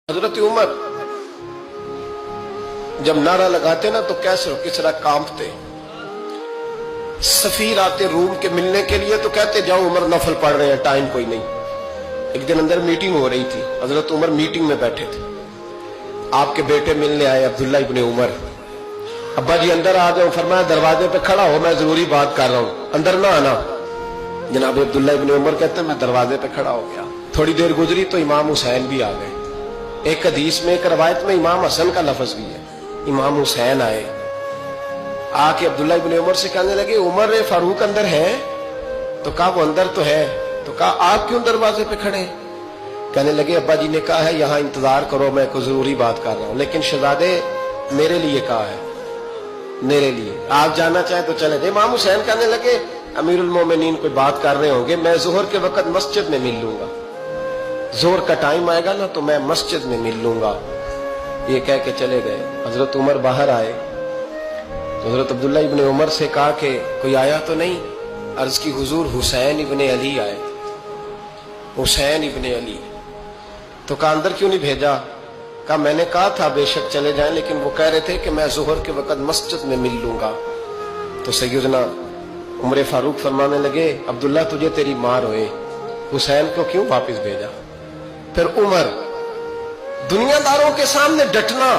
हजरत उमर जब नारा लगाते ना तो कैसे किस तरह कांपते। सफीर आते रूम के मिलने के लिए तो कहते जाओ उमर नफल पढ़ रहे हैं, टाइम कोई नहीं। एक दिन अंदर मीटिंग हो रही थी, हजरत उमर मीटिंग में बैठे थे। आपके बेटे मिलने आए अब्दुल्ला इब्ने उमर। अब्बा जी अंदर आ जाओ, फरमाया दरवाजे पे खड़ा हो, मैं जरूरी बात कर रहा हूं, अंदर ना आना। जनाब अब्दुल्ला इब्ने उमर कहते मैं दरवाजे पे खड़ा हो गया। थोड़ी देर गुजरी तो इमाम हुसैन भी आ गए। एक हदीस में, एक रवायत में इमाम हसन का लफ्ज भी है। इमाम हुसैन आए, आके अब्दुल्ला इब्ने उमर से कहने लगे उमर फारूक अंदर है? तो कहा वो अंदर तो है। तो कहा आप क्यों दरवाजे पे खड़े? कहने लगे अब्बा जी ने कहा है यहाँ इंतजार करो, मैं कोई जरूरी बात कर रहा हूँ। लेकिन शहजादे मेरे लिए कहा है, मेरे लिए, आप जाना चाहे तो चले जाए। इमाम हुसैन कहने लगे अमीरुल मोमिनीन कोई बात कर रहे होंगे, मैं जोहर के वक्त मस्जिद में मिल लूंगा, जोहर का टाइम आएगा ना तो मैं मस्जिद में मिल लूंगा। ये कह के चले गए। हजरत उमर बाहर आए तो हजरत अब्दुल्ला इब्ने उमर से कहा कि कोई आया तो नहीं? अर्ज की हुजूर हुसैन इब्ने अली आए। हुसैन इब्ने अली। तो कहा अंदर क्यों नहीं भेजा? कहा मैंने कहा था बेशक चले जाएं, लेकिन वो कह रहे थे कि मैं जोहर के वक्त मस्जिद में मिल लूंगा। तो सैयदना उमर फारूक फरमाने लगे अब्दुल्ला तुझे तेरी मार होए, हुसैन को क्यों वापस भेजा? फिर उमर दुनियादारों के सामने डटना,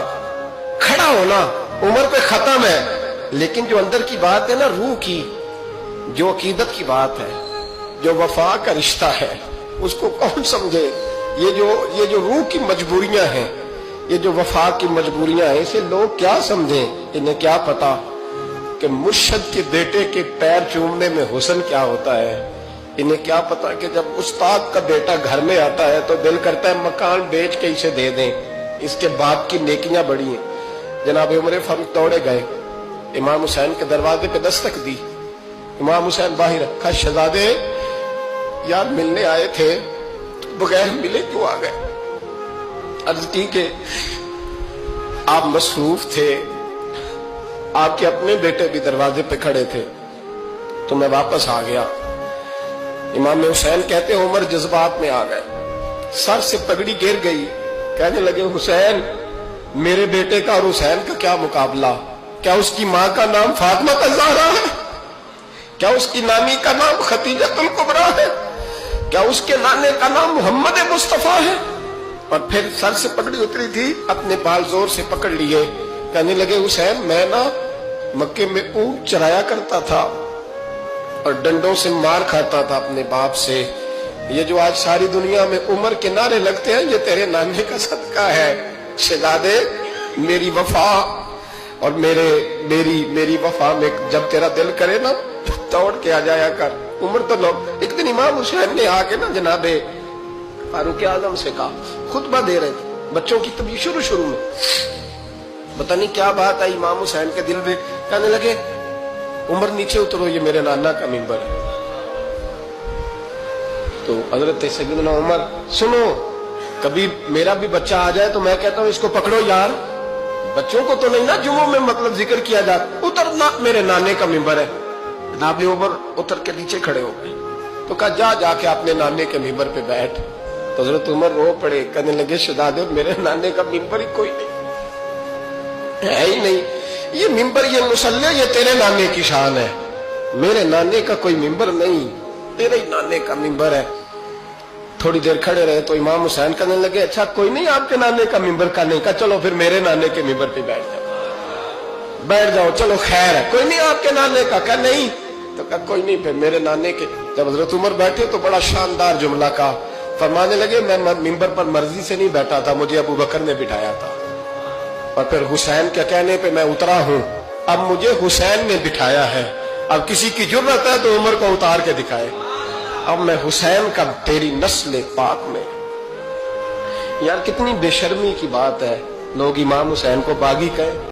खड़ा होना उमर पे खत्म है। लेकिन जो अंदर की बात है ना, रूह की, जो अकीदत की बात है, जो वफा का रिश्ता है, उसको कौन समझे? ये जो रूह की मजबूरियां हैं, ये जो वफा की मजबूरियां हैं, इसे लोग क्या समझें? इन्हें क्या पता कि मुर्शद के बेटे के पैर चूमने में हुस्न क्या होता है? इन्हें क्या पता कि जब उस्ताद का बेटा घर में आता है तो दिल करता है मकान बेच के इसे दे दें, इसके बाप की नेकियां बड़ी हैं। जनाब उमर फारूक दौड़े गए, इमाम हुसैन के दरवाजे पे दस्तक दी। इमाम हुसैन बाहर रखा, शहजादे यार मिलने आए थे, बगैर मिले क्यों आ गए? अर्ज की कि आप मसरूफ थे, आपके अपने बेटे भी दरवाजे पे खड़े थे, तो मैं वापस आ गया। इमाम हुसैन कहते उमर जज्बात में आ गए, सर से पगड़ी गिर गई। कहने लगे हुसैन मेरे बेटे का और हुसैन का क्या मुकाबला? क्या उसकी माँ का नाम फातिमा ज़हरा है? क्या उसकी नानी का नाम खतीजतुल कुबरा है? क्या उसके नाने का नाम मोहम्मद मुस्तफा है? और फिर सर से पगड़ी उतरी थी, अपने बाल जोर से पकड़ लिए। कहने लगे हुसैन मैं ना मक्के में ऊंट चराया करता था और डंडों से मार खाता था अपने बाप से। ये जो आज सारी दुनिया में उमर के नारे लगते हैं, ये तेरे नाने का सदका है। शहजादे मेरी वफा और मेरी वफा में जब तेरा दिल करे ना दौड़ के आ जाया कर। उमर तो लोग, एक दिन इमाम हुसैन ने आके ना जनाबे फारूक आजम से कहा, खुतबा दे रहे थे बच्चों की तभी शुरू में, पता नहीं क्या बात आई इमाम हुसैन के दिल में। कहने लगे उमर नीचे उतरो, ये मेरे नाना का मिंबर है। तो हजरत सैयदना उमर सुनो, कभी मेरा भी बच्चा आ जाए तो मैं कहता हूं इसको पकड़ो यार, बच्चों को तो नहीं ना जुम्मों में मतलब जिक्र किया जाता, उतरना मेरे नाने का मिंबर है। जनाब उमर उतर के नीचे खड़े हो गए। तो कहा जाके अपने नाने के मिंबर पे बैठ। तो हजरत उमर रो पड़े, कहने लगे शहजादे मेरे नाने का मिंबर ही कोई नहीं है ही नहीं, ये मिंबर ये मुसल्ले ये तेरे नाने की शान है, मेरे नाने का कोई मिंबर नहीं, तेरे ही नाने का मिंबर है। थोड़ी देर खड़े रहे तो इमाम हुसैन कहने लगे अच्छा कोई नहीं आपके नाने का मिंबर का नहीं? का चलो फिर मेरे नाने के मिंबर पे बैठ जाओ, चलो खैर है, कोई नहीं आपके नाने का? क्या नहीं? तो कहा कोई नहीं फिर मेरे नाने के। जब हजरत उमर बैठे तो बड़ा शानदार जुमला का फरमाने लगे मैं मिंबर पर मर्जी से नहीं बैठा था, मुझे अबू बकर ने बिठाया था, और फिर हुसैन के कहने पे मैं उतरा हूं, अब मुझे हुसैन ने बिठाया है। अब किसी की जुर्रत है तो उमर को उतार के दिखाए, अब मैं हुसैन का तेरी नस्ल पाक में। यार कितनी बेशर्मी की बात है, लोग इमाम हुसैन को बागी कहे।